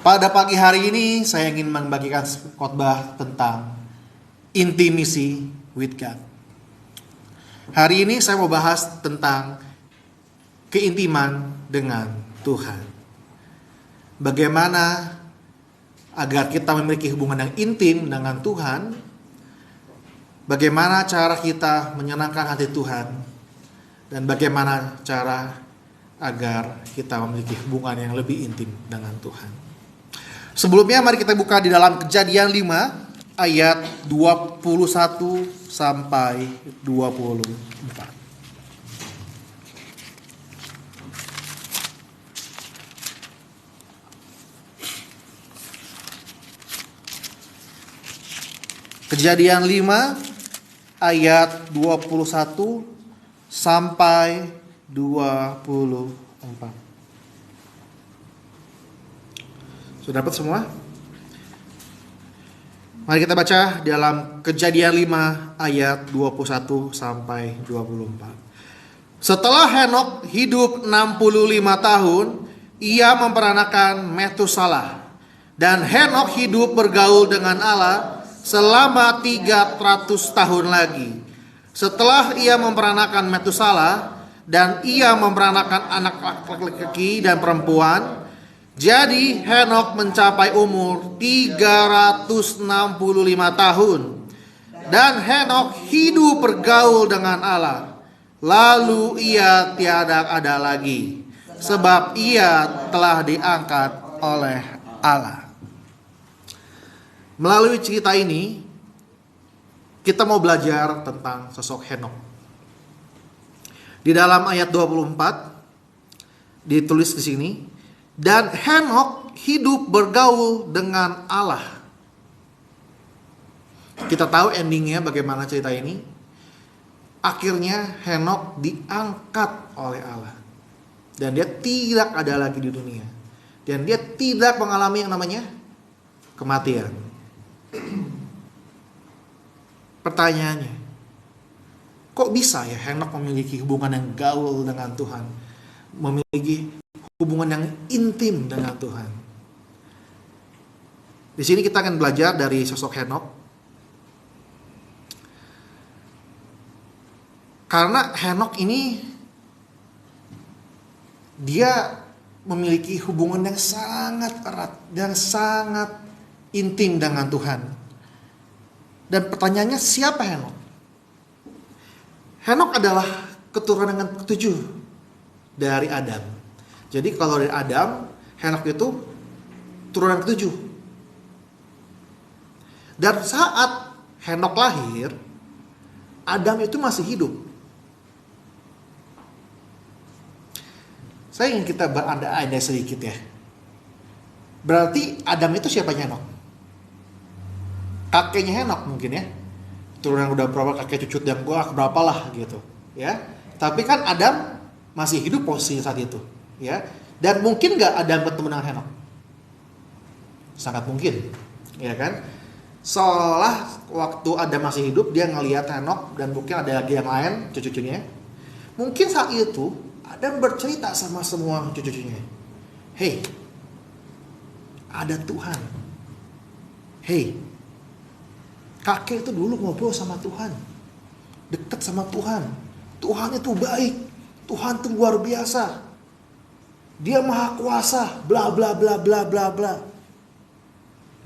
Pada pagi hari ini saya ingin membagikan khotbah tentang intimacy with God. Hari ini saya mau bahas tentang keintiman dengan Tuhan. Bagaimana agar kita memiliki hubungan yang intim dengan Tuhan? Bagaimana cara kita menyenangkan hati Tuhan? Dan bagaimana cara agar kita memiliki hubungan yang lebih intim dengan Tuhan? Sebelumnya mari kita buka di dalam Kejadian 5 ayat 21 sampai 24. Kejadian 5 ayat 21 sampai 24. Sudah dapat semua? Mari kita baca dalam Kejadian 5 ayat 21 sampai 24. Setelah Henokh hidup 65 tahun, ia memperanakan Metusalah. Dan Henokh hidup bergaul dengan Allah selama 300 tahun lagi. Setelah ia memperanakan Metusalah dan ia memperanakan anak laki-laki dan perempuan, jadi Henokh mencapai umur 365 tahun. Dan Henokh hidup bergaul dengan Allah. Lalu ia tiada ada lagi, sebab ia telah diangkat oleh Allah. Melalui cerita ini kita mau belajar tentang sosok Henokh. Di dalam ayat 24 ditulis di sini, dan Henokh hidup bergaul dengan Allah. Kita tahu endingnya bagaimana cerita ini. Akhirnya Henokh diangkat oleh Allah. Dan dia tidak ada lagi di dunia. Dan dia tidak mengalami yang namanya kematian. Pertanyaannya, kok bisa ya Henokh memiliki hubungan yang gaul dengan Tuhan? Memiliki hubungan yang intim dengan Tuhan. Di sini kita akan belajar dari sosok Henokh. Karena Henokh ini dia memiliki hubungan yang sangat erat dan sangat intim dengan Tuhan. Dan pertanyaannya, siapa Henokh? Henokh adalah keturunan ketujuh dari Adam. Jadi kalau dari Adam, Henokh itu turunan ketujuh. Dan saat Henokh lahir, Adam itu masih hidup. Saya ingin kita beranda-anda sedikit ya. Berarti Adam itu siapanya Henokh? Kakeknya Henokh mungkin ya. Turunan udah berapa kakek cucut yang gua berapa lah gitu ya. Tapi kan Adam masih hidup posisinya saat itu. Ya, dan mungkin nggak Adam bertemu dengan Henokh? Sangat mungkin, ya kan? Seolah waktu Adam masih hidup dia ngelihat Henokh dan mungkin ada lagi yang lain cucu-cucunya. Mungkin saat itu Adam bercerita sama semua cucu-cucunya, hey, ada Tuhan. Hey, kakek itu dulu ngobrol sama Tuhan, dekat sama Tuhan. Tuhan itu baik, Tuhan itu luar biasa. Dia maha kuasa, bla bla bla bla bla bla.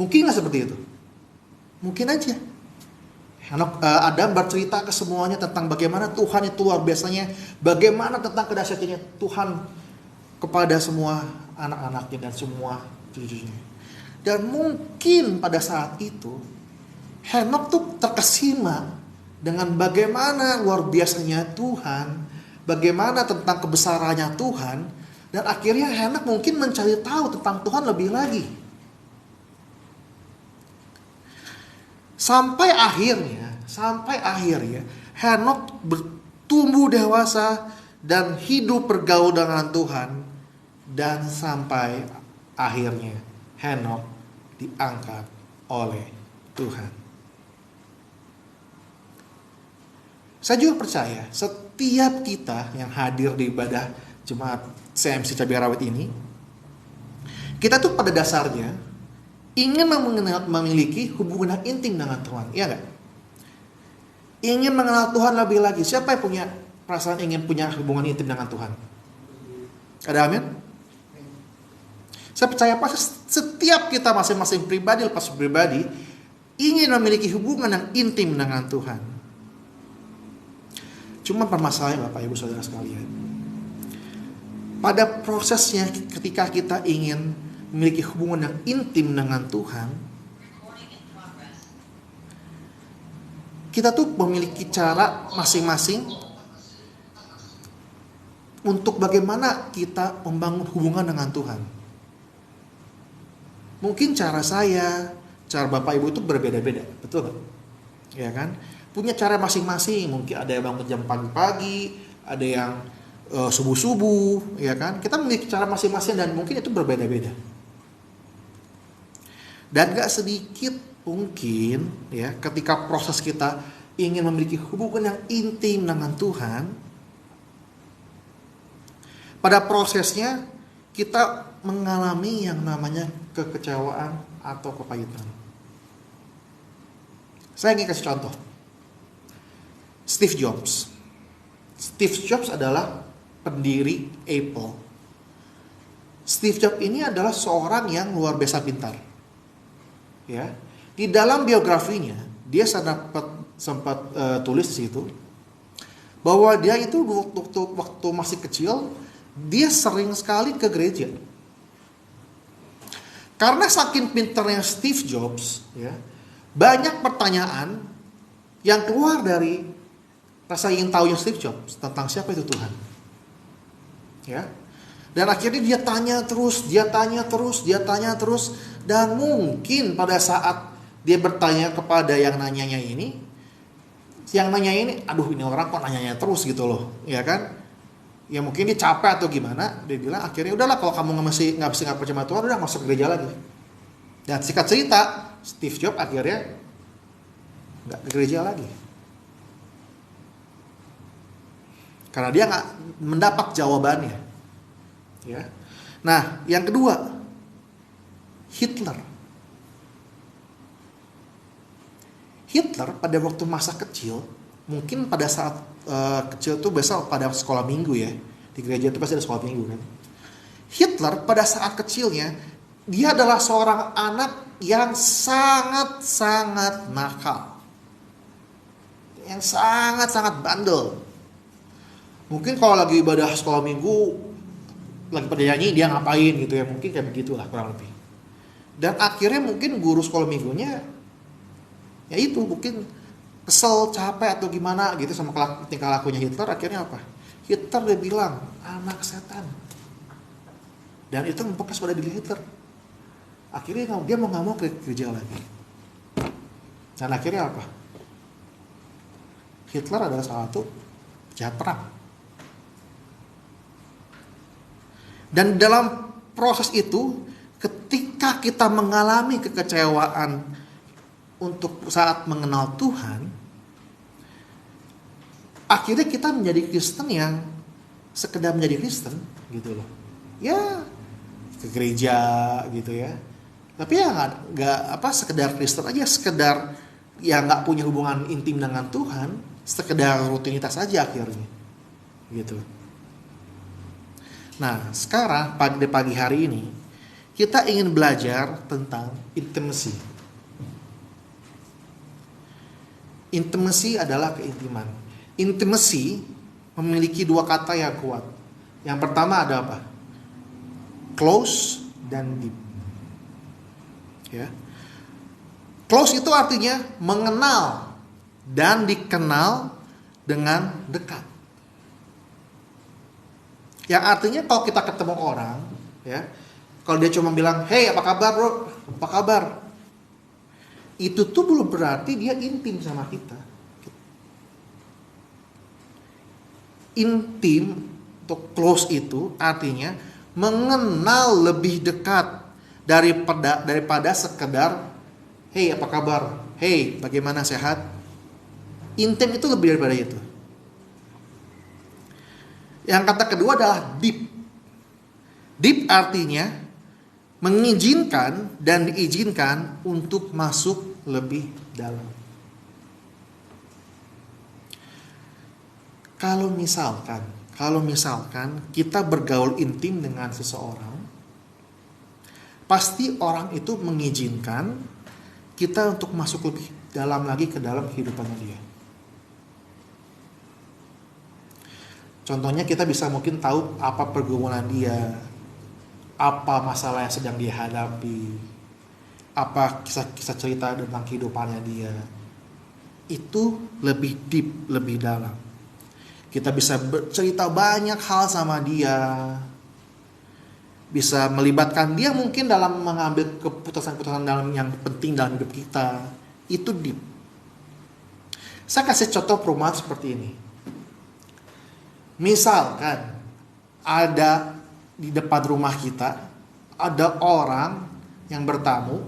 Mungkin nggak seperti itu? Mungkin aja. Adam bercerita ke semuanya tentang bagaimana Tuhan itu luar biasanya, bagaimana tentang kedahsyatannya Tuhan kepada semua anak-anaknya dan semua cucu-cucunya. Dan mungkin pada saat itu Henokh tuh terkesima dengan bagaimana luar biasanya Tuhan, bagaimana tentang kebesarannya Tuhan. Dan akhirnya Henokh mungkin mencari tahu tentang Tuhan lebih lagi. Sampai akhirnya Henokh bertumbuh dewasa dan hidup bergaul dengan Tuhan. Dan sampai akhirnya Henokh diangkat oleh Tuhan. Saya juga percaya setiap kita yang hadir di ibadah Jemaat CMC Cabai Rawit ini, Kita tuh pada dasarnya ingin memiliki hubungan yang intim dengan Tuhan, iya nggak? Ingin mengenal Tuhan lebih lagi. Siapa yang punya perasaan ingin punya hubungan intim dengan Tuhan? Ada amin? Saya percaya pasti setiap kita masing-masing pribadi lepas pribadi ingin memiliki hubungan yang intim dengan Tuhan. Cuma permasalahannya Bapak Ibu Saudara sekalian, pada prosesnya ketika kita ingin memiliki hubungan yang intim dengan Tuhan, kita tuh memiliki cara masing-masing untuk bagaimana kita membangun hubungan dengan Tuhan. Mungkin cara saya, cara Bapak Ibu itu berbeda-beda, betul gak? Ya kan? Punya cara masing-masing. Mungkin ada yang bangun jam pagi-pagi, ada yang subuh-subuh, ya kan? Kita memiliki cara masing-masing dan mungkin itu berbeda-beda. Dan gak sedikit mungkin ya ketika proses kita ingin memiliki hubungan yang intim dengan Tuhan, pada prosesnya kita mengalami yang namanya kekecewaan atau kepahitan. Saya ingin kasih contoh. Steve Jobs. Steve Jobs adalah pendiri Apple. Steve Jobs ini adalah seorang yang luar biasa pintar. Ya, di dalam biografinya dia sempat tulis di situ bahwa dia itu waktu masih kecil dia sering sekali ke gereja. Karena saking pintarnya Steve Jobs, ya, banyak pertanyaan yang keluar dari rasa ingin tahunya Steve Jobs tentang siapa itu Tuhan. Ya. Dan akhirnya dia tanya terus, dan mungkin pada saat dia bertanya kepada yang nanyanya ini, aduh ini orang kok nanyanya terus gitu loh, ya kan? Ya mungkin dia capek atau gimana, dia bilang akhirnya udahlah kalau kamu nggak percaya sama Tuhan, udah masuk gereja lagi. Dan singkat cerita, Steve Jobs akhirnya nggak ke gereja lagi, karena dia nggak mendapat jawabannya. Ya, nah yang kedua, Hitler pada waktu masa kecil, mungkin pada saat kecil tuh biasa pada sekolah minggu ya, di gereja itu pasti ada sekolah minggu kan. Hitler pada saat kecilnya dia adalah seorang anak yang sangat-sangat nakal, yang sangat-sangat bandel. Mungkin kalau lagi ibadah sekolah minggu, lagi pada nyanyi dia ngapain gitu ya, mungkin kayak begitulah kurang lebih. Dan akhirnya mungkin guru sekolah minggunya ya itu mungkin kesel, capek atau gimana gitu sama tingkah lakunya Hitler. Akhirnya apa? Hitler dia bilang anak setan, dan itu membekas pada diri Hitler. Akhirnya dia mau nggak mau ke gereja lagi. Dan akhirnya apa? Hitler adalah salah satu jahat perang. Dan dalam proses itu, ketika kita mengalami kekecewaan untuk saat mengenal Tuhan, akhirnya kita menjadi Kristen yang sekedar menjadi Kristen gitu loh. Ya ke gereja gitu ya. Tapi ya nggak sekedar Kristen aja, sekedar ya nggak punya hubungan intim dengan Tuhan, sekedar rutinitas aja akhirnya gitu. Nah sekarang pagi hari ini kita ingin belajar tentang intimacy. Intimacy adalah keintiman. Intimacy memiliki dua kata yang kuat. Yang pertama ada apa? Close dan deep. Ya. Close itu artinya mengenal dan dikenal dengan dekat. Yang artinya kalau kita ketemu orang, ya, kalau dia cuma bilang, "Hey, apa kabar, bro? Apa kabar?" Itu tuh belum berarti dia intim sama kita. Intim atau close itu artinya mengenal lebih dekat daripada sekedar, "Hey, apa kabar? Hey, bagaimana, sehat?" Intim itu lebih daripada itu. Yang kata kedua adalah deep. Deep artinya mengizinkan dan diizinkan untuk masuk lebih dalam. Kalau misalkan kita bergaul intim dengan seseorang, pasti orang itu mengizinkan kita untuk masuk lebih dalam lagi ke dalam kehidupannya dia. Contohnya kita bisa mungkin tahu apa pergumulan dia, apa masalah yang sedang dia hadapi, apa kisah-kisah cerita tentang kehidupannya dia. Itu lebih deep, lebih dalam. Kita bisa bercerita banyak hal sama dia, bisa melibatkan dia mungkin dalam mengambil keputusan-keputusan dalam yang penting dalam hidup kita. Itu deep. Saya kasih contoh perumahan seperti ini. Misalkan ada di depan rumah kita ada orang yang bertamu,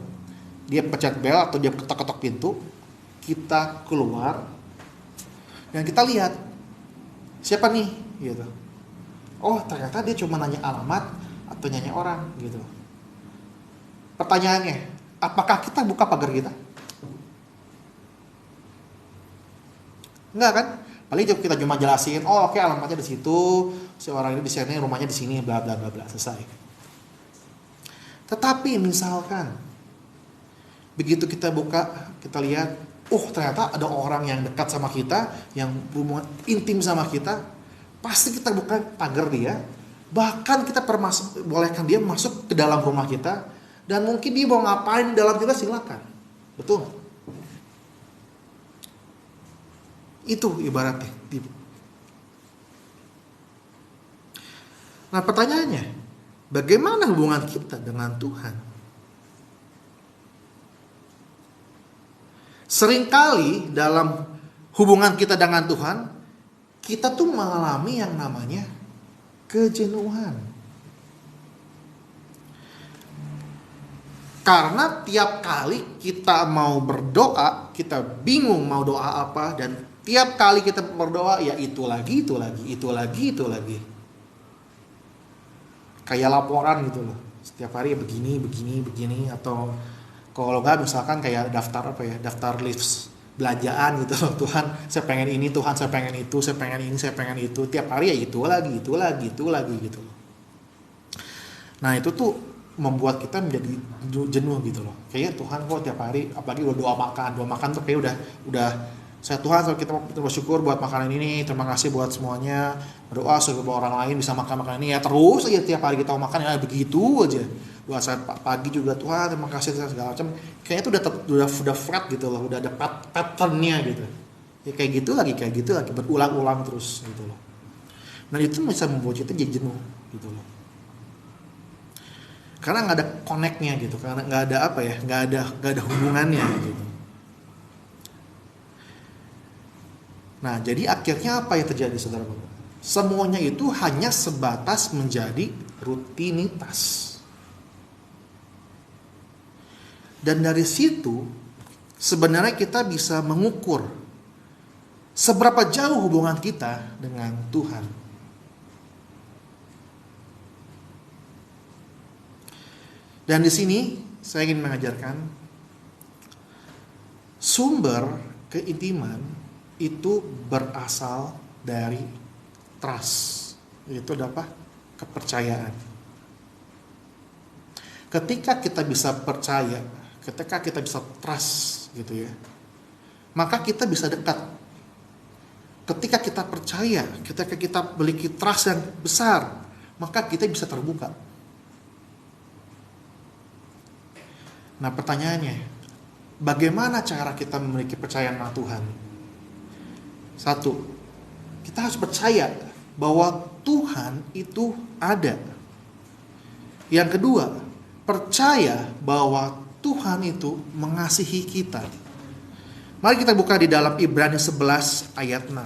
dia pencet bel atau dia ketok-ketok pintu, kita keluar dan kita lihat siapa nih gitu. Oh, ternyata dia cuma nanya alamat atau nanya orang gitu. Pertanyaannya, apakah kita buka pagar kita? Enggak kan? Paling kita cuma jelasin, oh oke, alamatnya di situ, si orang ini di sini, rumahnya di sini, bla bla bla bla, selesai. Tetapi misalkan begitu kita buka, kita lihat, oh ternyata ada orang yang dekat sama kita, yang berhubungan intim sama kita, pasti kita buka pagar dia, bahkan kita bolehkan dia masuk ke dalam rumah kita, dan mungkin dia mau ngapain dalam kita, silakan. Betul? Itu ibaratnya. Nah pertanyaannya, bagaimana hubungan kita dengan Tuhan? Seringkali dalam hubungan kita dengan Tuhan, kita tuh mengalami yang namanya kejenuhan. Karena tiap kali kita mau berdoa, kita bingung mau doa apa, dan tiap kali kita berdoa ya itu lagi. Kayak laporan gitu loh. Setiap hari begini, atau kalau nggak misalkan kayak daftar list belanjaan gitu loh. Tuhan, saya pengen ini, Tuhan saya pengen itu, saya pengen ini, saya pengen itu. Tiap hari ya itu lagi gitu loh. Nah itu tuh membuat kita menjadi jenuh gitu loh. Kayaknya Tuhan kok tiap hari, apalagi doa makan tuh kayak udah saya Tuhan, kita bersyukur buat makanan ini, terima kasih buat semuanya, berdoa supaya orang lain bisa makan makanan ini ya, terus aja tiap hari kita makan ya begitu aja. Doa saat pagi juga, Tuhan terima kasih segala macam. Kayaknya itu udah flat gitu loh, udah ada patternnya gitu. Ya kayak gitu lagi berulang-ulang terus gitu loh. Nah itu bisa membuat kita jadi jenuh gitu loh. Karena nggak ada connect-nya gitu, karena nggak ada hubungannya gitu. Nah, jadi akhirnya apa yang terjadi, saudara-saudara? Semuanya itu hanya sebatas menjadi rutinitas. Dan dari situ, sebenarnya kita bisa mengukur seberapa jauh hubungan kita dengan Tuhan. Dan di sini, saya ingin mengajarkan sumber keintiman itu berasal dari trust. Itu apa? Kepercayaan. Ketika kita bisa percaya, ketika kita bisa trust gitu ya, maka kita bisa dekat. Ketika kita percaya, ketika kita memiliki trust yang besar, maka kita bisa terbuka. Nah pertanyaannya, bagaimana cara kita memiliki percayaan sama Tuhan? Satu, kita harus percaya bahwa Tuhan itu ada. Yang kedua, percaya bahwa Tuhan itu mengasihi kita. Mari kita buka di dalam Ibrani 11 ayat 6.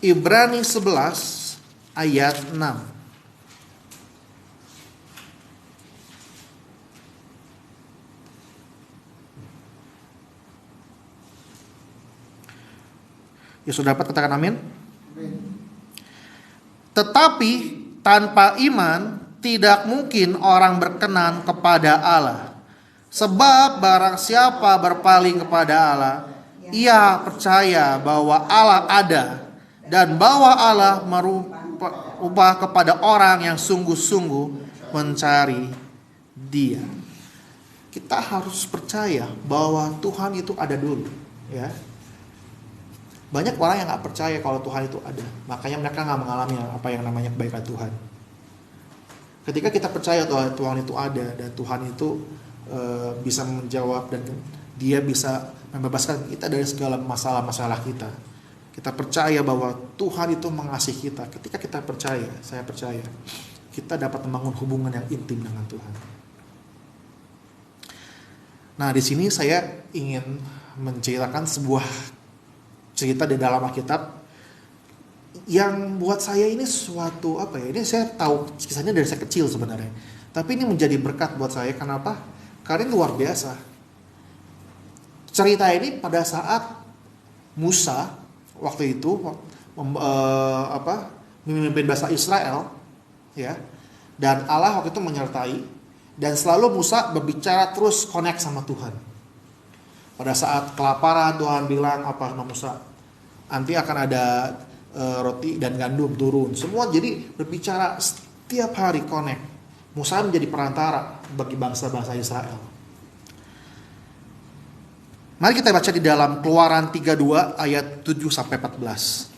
Ibrani 11 ayat 6. Ya sudah dapat, katakan amin. Tetapi tanpa iman tidak mungkin orang berkenan kepada Allah. Sebab barang siapa berpaling kepada Allah, ia percaya bahwa Allah ada dan bahwa Allah merubah kepada orang yang sungguh-sungguh mencari Dia. Kita harus percaya bahwa Tuhan itu ada dulu, ya. Banyak orang yang nggak percaya kalau Tuhan itu ada, makanya mereka nggak mengalami apa yang namanya kebaikan Tuhan. Ketika kita percaya bahwa Tuhan itu ada dan Tuhan itu bisa menjawab dan Dia bisa membebaskan kita dari segala masalah-masalah kita. Kita percaya bahwa Tuhan itu mengasihi kita. Ketika kita percaya, saya percaya, kita dapat membangun hubungan yang intim dengan Tuhan. Nah, di sini saya ingin menceritakan sebuah cerita di dalam Alkitab yang buat saya ini suatu ini saya tahu kisahnya dari saya kecil sebenarnya. Tapi ini menjadi berkat buat saya. Kenapa? Karena ini luar biasa. Cerita ini pada saat Musa waktu itu memimpin bangsa Israel, ya. Dan Allah waktu itu menyertai dan selalu Musa berbicara terus connect sama Tuhan. Pada saat kelaparan Tuhan bilang apa sama Musa? Nanti akan ada roti dan gandum turun. Semua jadi berbicara setiap hari connect. Musa menjadi perantara bagi bangsa-bangsa Israel. Mari kita baca di dalam Keluaran 32 ayat 7 sampai 14.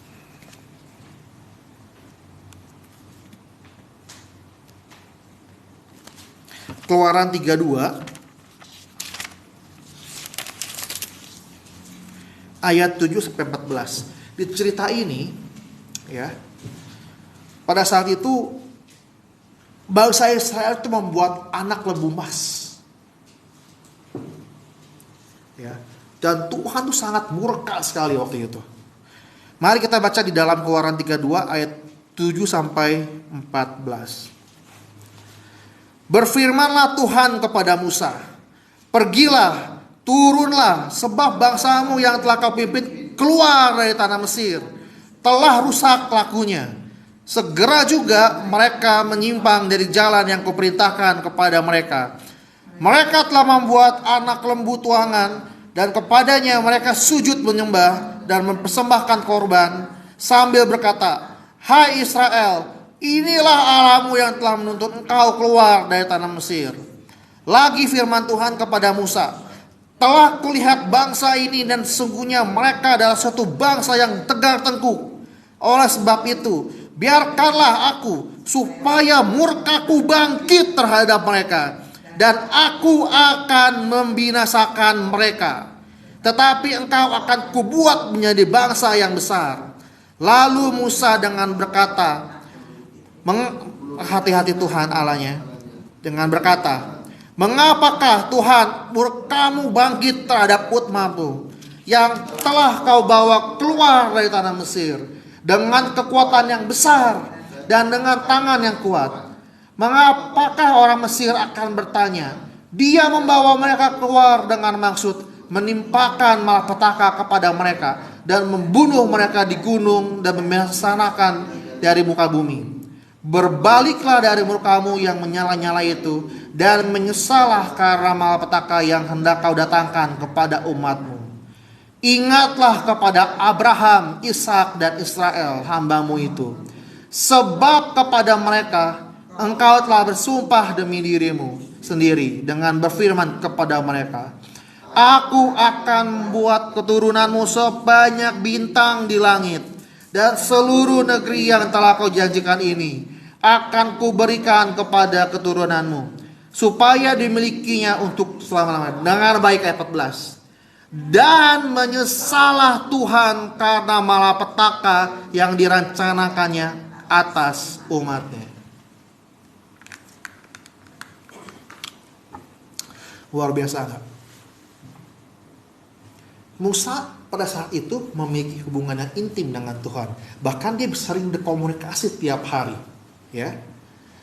Keluaran 32 ayat 7 sampai 14. Di cerita ini, ya, pada saat itu bangsa Israel itu membuat anak lembu emas, ya, dan Tuhan tuh sangat murka sekali waktu itu. Mari kita baca di dalam Keluaran 32 ayat 7 sampai 14. Berfirmanlah Tuhan kepada Musa, pergilah, turunlah, sebab bangsamu yang telah kau pimpin keluar dari tanah Mesir telah rusak lakunya. Segera juga mereka menyimpang dari jalan yang kuperintahkan kepada mereka. Mereka telah membuat anak lembu tuangan dan kepadanya mereka sujud menyembah dan mempersembahkan korban sambil berkata, hai Israel, inilah Allahmu yang telah menuntut engkau keluar dari tanah Mesir. Lagi firman Tuhan kepada Musa, telah kulihat bangsa ini dan sesungguhnya mereka adalah suatu bangsa yang tegar tengkuk. Oleh sebab itu, biarkanlah aku supaya murkaku bangkit terhadap mereka dan aku akan membinasakan mereka. Tetapi engkau akan kubuat menjadi bangsa yang besar. Lalu Musa dengan berkata, hati-hati Tuhan Allahnya, dengan berkata, mengapakah Tuhan murkamu bangkit terhadap umatmu yang telah kau bawa keluar dari tanah Mesir dengan kekuatan yang besar dan dengan tangan yang kuat? Mengapakah orang Mesir akan bertanya, dia membawa mereka keluar dengan maksud menimpakan malapetaka kepada mereka dan membunuh mereka di gunung dan membinasakan dari muka bumi. Berbaliklah dari murkamu yang menyala-nyala itu dan menyesallah karena malapetaka yang hendak kau datangkan kepada umatmu. Ingatlah kepada Abraham, Ishak dan Israel hambamu itu, sebab kepada mereka engkau telah bersumpah demi dirimu sendiri dengan berfirman kepada mereka, aku akan membuat keturunanmu sebanyak bintang di langit, dan seluruh negeri yang telah kau janjikan ini akan kuberikan kepada keturunanmu, supaya dimilikinya untuk selama-lamanya. Dengar baik ayat 14. Dan menyesalah Tuhan karena malapetaka yang dirancanakannya atas umatnya. Luar biasa enggak? Musa pada saat itu memiliki hubungan yang intim dengan Tuhan. Bahkan dia sering berkomunikasi tiap hari, ya.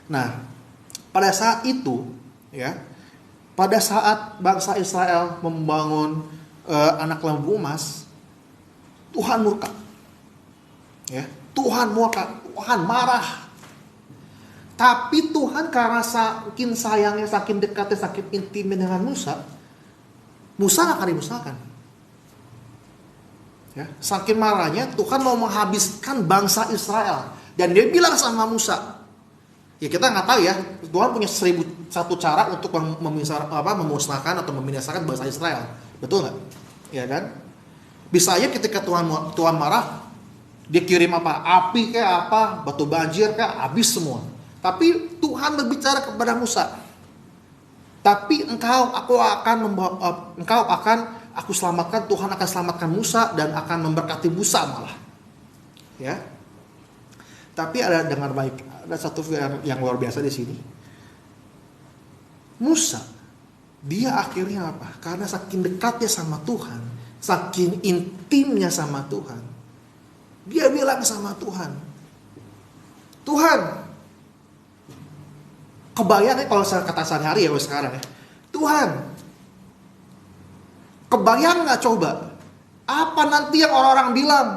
Nah, pada saat itu, ya, pada saat bangsa Israel membangun anak lembu emas, Tuhan murka. Ya, Tuhan murka, Tuhan marah. Tapi Tuhan karena saking sayangnya, saking dekatnya, saking intimnya dengan Musa, Musa akan dimusnahkan. Ya, saking marahnya Tuhan mau menghabiskan bangsa Israel. Dan dia bilang sama Musa, ya kita nggak tahu ya, Tuhan punya 1001 cara untuk memusnahkan atau membinasakan bangsa Israel. Betul nggak? Ya kan? Bisa aja ketika Tuhan marah, dia kirim apa? Api kayak apa? Batu banjir kayak habis semua. Tapi Tuhan berbicara kepada Musa. Tapi aku selamatkan, Tuhan akan selamatkan Musa dan akan memberkati Musa malah. Ya. Tapi dengar baik, ada satu yang luar biasa di sini. Musa, dia akhirnya apa? Karena saking dekatnya sama Tuhan, saking intimnya sama Tuhan, dia bilang sama Tuhan, Tuhan, kebayang ya kalau kata sehari-hari ya sekarang ya, Tuhan, kebayang gak coba, apa nanti yang orang-orang bilang,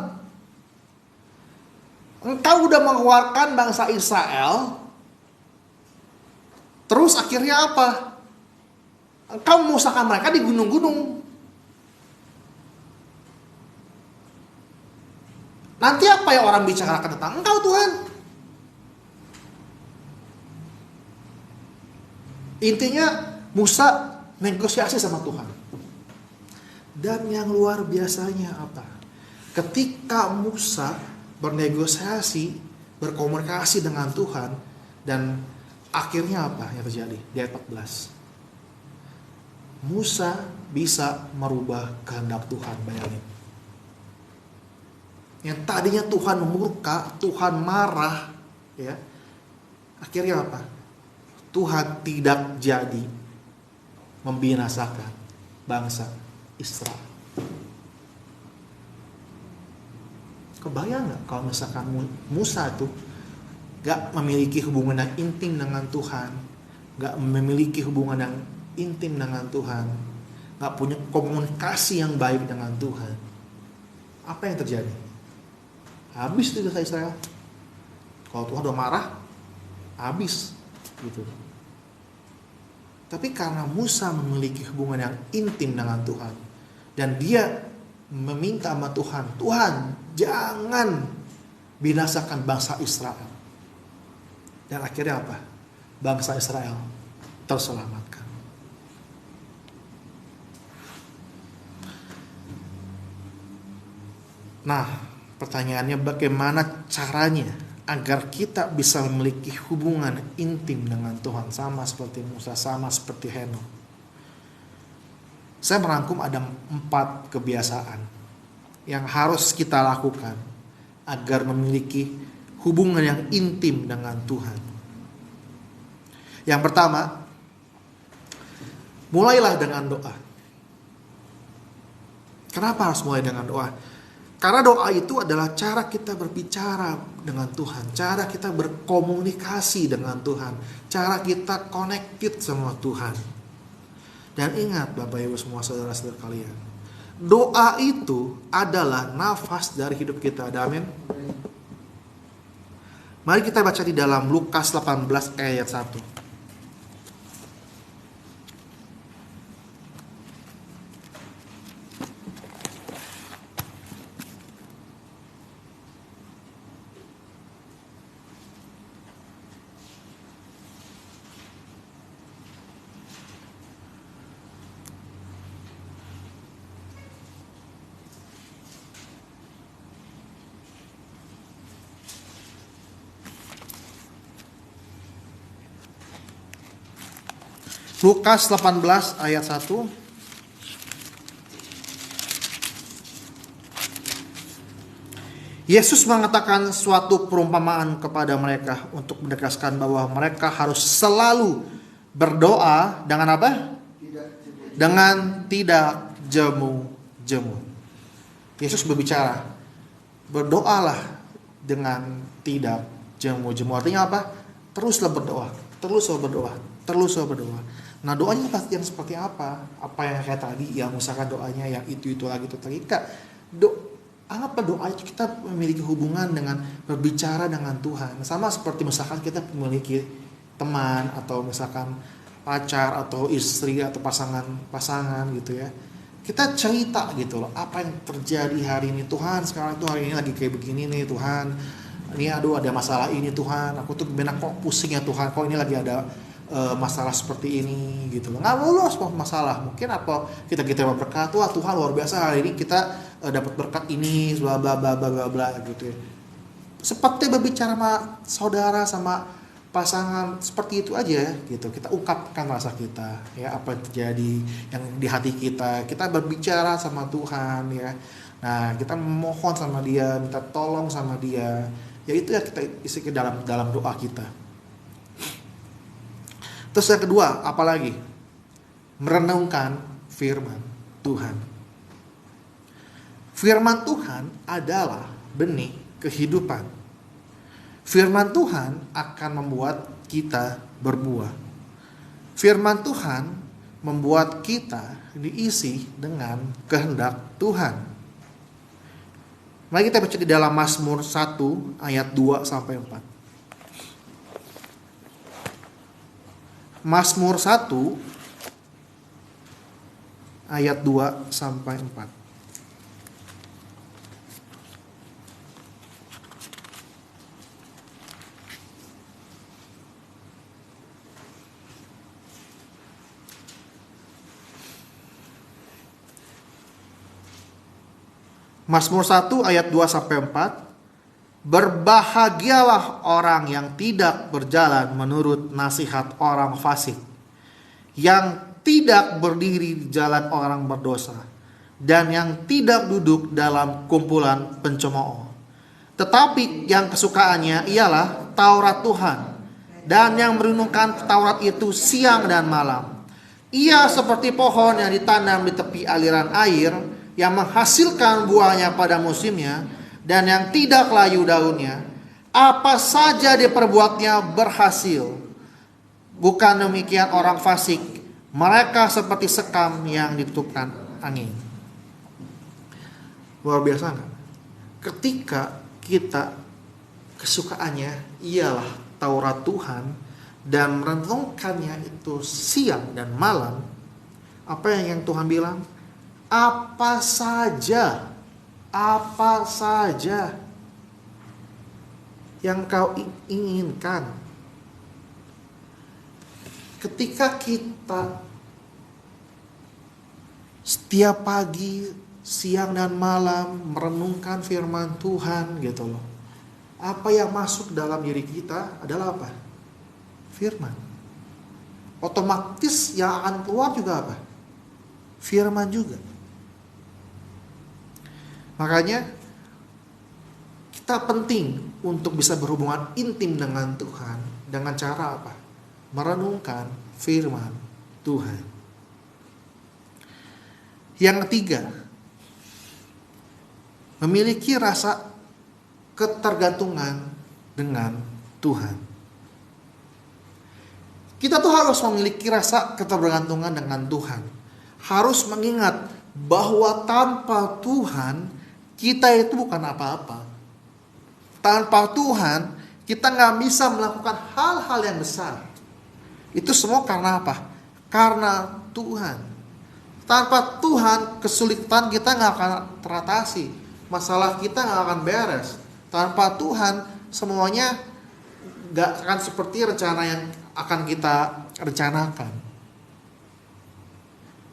Engkau udah mengeluarkan bangsa Israel, terus akhirnya apa? Engkau memusnahkan mereka di gunung-gunung. Nanti apa yang orang bicarakan tentang Engkau Tuhan? Intinya Musa negosiasi sama Tuhan. Dan yang luar biasanya apa? Ketika Musa bernegosiasi, berkomunikasi dengan Tuhan, dan akhirnya apa yang terjadi? Di ayat 14. Musa bisa merubah kehendak Tuhan, bayangin. Yang tadinya Tuhan murka, Tuhan marah, ya. Akhirnya apa? Tuhan tidak jadi membinasakan bangsa Israel. Kebayang gak kalau misalkan Musa tuh gak memiliki hubungan yang intim dengan Tuhan, gak memiliki hubungan yang intim dengan Tuhan, gak punya komunikasi yang baik dengan Tuhan, apa yang terjadi? Habis tuh bangsa Israel. Kalau Tuhan udah marah, habis gitu. Tapi karena Musa memiliki hubungan yang intim dengan Tuhan, dan dia meminta sama Tuhan, Tuhan jangan binasakan bangsa Israel. Dan akhirnya apa? Bangsa Israel terselamatkan. Nah, pertanyaannya bagaimana caranya agar kita bisa memiliki hubungan intim dengan Tuhan, sama seperti Musa, sama seperti Henokh. Saya merangkum ada 4 kebiasaan yang harus kita lakukan agar memiliki hubungan yang intim dengan Tuhan. Yang pertama, mulailah dengan doa. Kenapa harus mulai dengan doa? Karena doa itu adalah cara kita berbicara dengan Tuhan, cara kita berkomunikasi dengan Tuhan, cara kita connected sama Tuhan. Dan ingat Bapak Ibu semua saudara-saudara kalian, doa itu adalah nafas dari hidup kita. Amin. Mari kita baca di dalam Lukas 18 ayat 1. Lukas 18 ayat 1. Yesus mengatakan suatu perumpamaan kepada mereka untuk menegaskan bahwa mereka harus selalu berdoa dengan apa? Dengan tidak jemu-jemu. Yesus berbicara, berdoalah dengan tidak jemu-jemu. Artinya apa? Teruslah berdoa, teruslah berdoa, teruslah berdoa. Nah, doanya yang seperti apa? Apa yang kayak tadi, ya misalkan doanya yang itu lagi itu lagi. Anggaplah doa itu kita memiliki hubungan dengan berbicara dengan Tuhan. Sama seperti misalkan kita memiliki teman atau misalkan pacar atau istri atau pasangan gitu ya. Kita cerita gitu loh, apa yang terjadi hari ini. Tuhan, sekarang tuh hari ini lagi kayak begini nih Tuhan. Ini aduh ada masalah ini Tuhan. Aku tuh benar kok pusing ya Tuhan. Kok ini lagi ada masalah seperti ini gitu loh. Nggak lulus masalah. Mungkin apa kita terima berkat, wah Tuhan luar biasa hari ini kita dapat berkat ini bla bla bla bla bla bla gitu ya. Seperti berbicara sama saudara, sama pasangan, seperti itu aja gitu. Kita ungkapkan rasa kita ya, apa yang terjadi yang di hati kita. Kita berbicara sama Tuhan ya. Nah, kita memohon sama Dia, minta tolong sama Dia. Ya itu ya kita isi ke dalam doa kita. Terus yang kedua, apalagi? Merenungkan firman Tuhan. Firman Tuhan adalah benih kehidupan. Firman Tuhan akan membuat kita berbuah. Firman Tuhan membuat kita diisi dengan kehendak Tuhan. Mari kita baca di dalam Mazmur 1 ayat 2 sampai 4. Mazmur 1 ayat 2 sampai 4. Mazmur 1 ayat 2 sampai 4. Berbahagialah orang yang tidak berjalan menurut nasihat orang fasik, yang tidak berdiri di jalan orang berdosa, dan yang tidak duduk dalam kumpulan pencemooh. Tetapi yang kesukaannya ialah Taurat Tuhan, dan yang merenungkan Taurat itu siang dan malam. Ia seperti pohon yang ditanam di tepi aliran air, yang menghasilkan buahnya pada musimnya, dan yang tidak layu daunnya. Apa saja diperbuatnya berhasil. Bukan demikian orang fasik, mereka seperti sekam yang ditutupkan angin. Luar biasa kan? Ketika kita kesukaannya ialah Taurat Tuhan dan merenungkannya itu siang dan malam, apa yang Tuhan bilang? Apa saja yang kau inginkan. Ketika kita setiap pagi, siang dan malam merenungkan firman Tuhan gitu loh. Apa yang masuk dalam diri kita adalah apa? Firman. Otomatis yang akan keluar juga apa? Firman juga. Makanya kita penting untuk bisa berhubungan intim dengan Tuhan dengan cara apa? Merenungkan firman Tuhan. Yang ketiga, memiliki rasa ketergantungan dengan Tuhan. Kita tuh harus memiliki rasa ketergantungan dengan Tuhan. Harus mengingat bahwa tanpa Tuhan kita itu bukan apa-apa. Tanpa Tuhan, kita gak bisa melakukan hal-hal yang besar. Itu semua karena apa? Karena Tuhan. Tanpa Tuhan, kesulitan kita gak akan teratasi. Masalah kita gak akan beres. Tanpa Tuhan, semuanya gak akan seperti rencana yang akan kita rencanakan.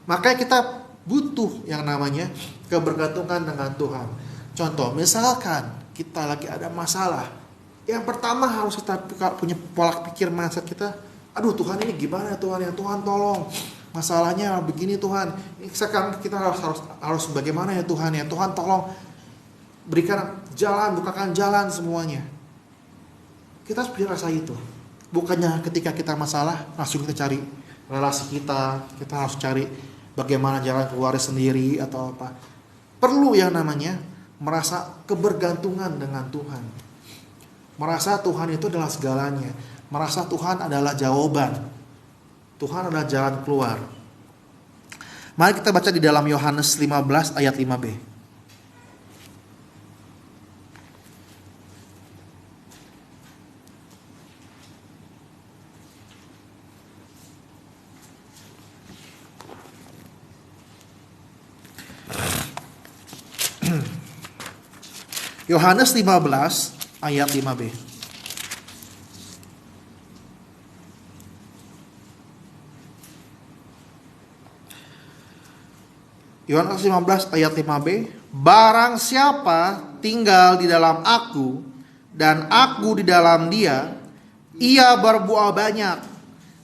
Makanya kita butuh yang namanya kebergantungan dengan Tuhan. Contoh, misalkan kita lagi ada masalah, yang pertama harus kita punya pola pikir mindset kita, aduh Tuhan ini gimana Tuhan, ya Tuhan tolong, masalahnya begini Tuhan, sekarang kita harus bagaimana ya Tuhan, ya Tuhan tolong berikan jalan, bukakan jalan semuanya. Kita harus punya rasa itu. Bukannya ketika kita masalah langsung kita cari relasi kita harus cari bagaimana jalan keluarnya sendiri atau apa. Perlu yang namanya merasa kebergantungan dengan Tuhan. Merasa Tuhan itu adalah segalanya. Merasa Tuhan adalah jawaban. Tuhan adalah jalan keluar. Mari kita baca di dalam Yohanes 15 ayat 5b. Yohanes 15 ayat 5b. Yohanes 15 ayat 5b. Barang siapa tinggal di dalam aku dan aku di dalam dia, ia berbuah banyak.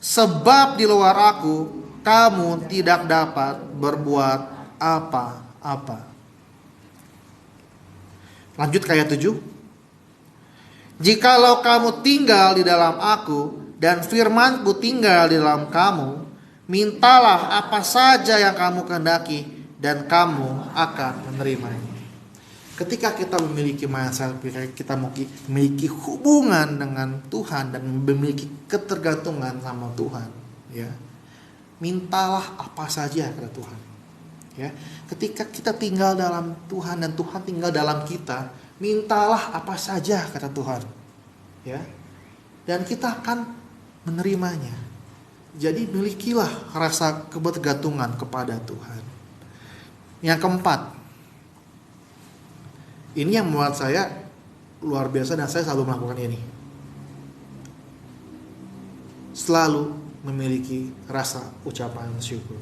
Sebab di luar aku kamu tidak dapat berbuat apa-apa. Lanjut ke ayat 7. Jikalau kamu tinggal di dalam aku dan firman-Ku tinggal di dalam kamu, mintalah apa saja yang kamu kehendaki dan kamu akan menerimanya. Ketika kita memiliki mindset, kita memiliki hubungan dengan Tuhan dan memiliki ketergantungan sama Tuhan, ya. Mintalah apa saja kepada Tuhan. Ya, ketika kita tinggal dalam Tuhan dan Tuhan tinggal dalam kita, mintalah apa saja kata Tuhan, ya, dan kita akan menerimanya. Jadi milikilah rasa ketergantungan kepada Tuhan. Yang keempat, ini yang membuat saya luar biasa dan saya selalu melakukan ini. Selalu memiliki rasa ucapan syukur.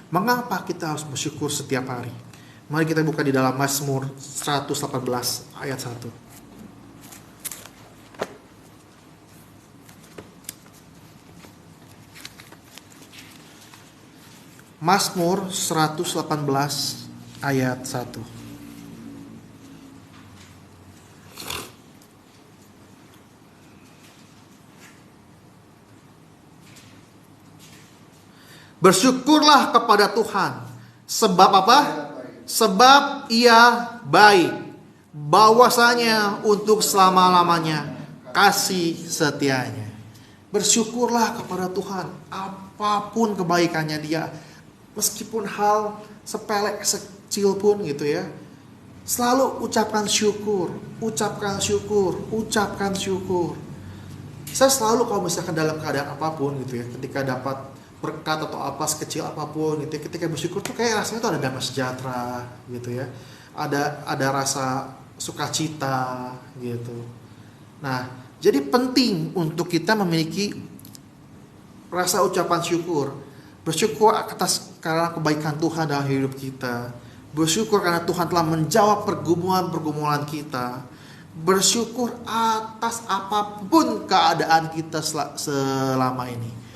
Mengapa kita harus bersyukur setiap hari? Mari kita buka di dalam Mazmur 118 ayat 1. Mazmur 118 ayat 1. Bersyukurlah kepada Tuhan. Sebab apa? Sebab Ia baik. Bahwasanya untuk selama-lamanya kasih setianya. Bersyukurlah kepada Tuhan. Apapun kebaikannya Dia. Meskipun hal sepele kecil pun gitu ya. Selalu ucapkan syukur. Ucapkan syukur. Ucapkan syukur. Saya selalu kalau misalkan dalam keadaan apapun gitu ya. Ketika dapat berkat atau apa sekecil apapun gitu ya, ketika bersyukur tuh kayak rasanya tuh ada damai sejahtera gitu ya, ada rasa sukacita gitu. Nah, jadi penting untuk kita memiliki rasa ucapan syukur, bersyukur atas karena kebaikan Tuhan dalam hidup kita, bersyukur karena Tuhan telah menjawab pergumulan kita, bersyukur atas apapun keadaan kita selama ini.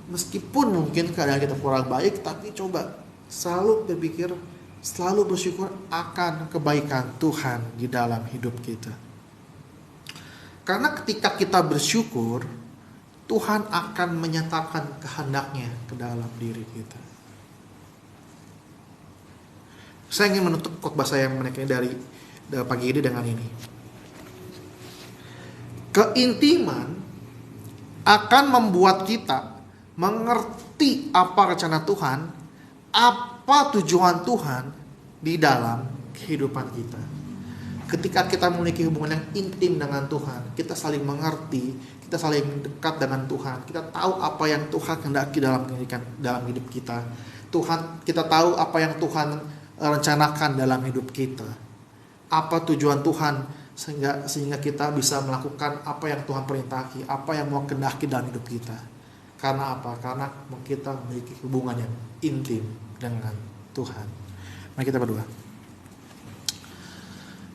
Meskipun mungkin keadaan kita kurang baik, tapi coba selalu berpikir, selalu bersyukur akan kebaikan Tuhan di dalam hidup kita. Karena ketika kita bersyukur, Tuhan akan menyatakan kehendaknya ke dalam diri kita. Saya ingin menutup khotbah saya yang menaiknya dari pagi ini dengan ini. Keintiman akan membuat kita mengerti apa rencana Tuhan, apa tujuan Tuhan di dalam kehidupan kita. Ketika kita memiliki hubungan yang intim dengan Tuhan, kita saling mengerti, kita saling dekat dengan Tuhan, kita tahu apa yang Tuhan kehendaki dalam hidup kita. Kita tahu apa yang Tuhan rencanakan dalam hidup kita. Apa tujuan Tuhan sehingga kita bisa melakukan apa yang Tuhan perintahkan, apa yang mau kehendaki dalam hidup kita. Karena apa? Karena kita memiliki hubungan yang intim dengan Tuhan. Mari kita berdoa.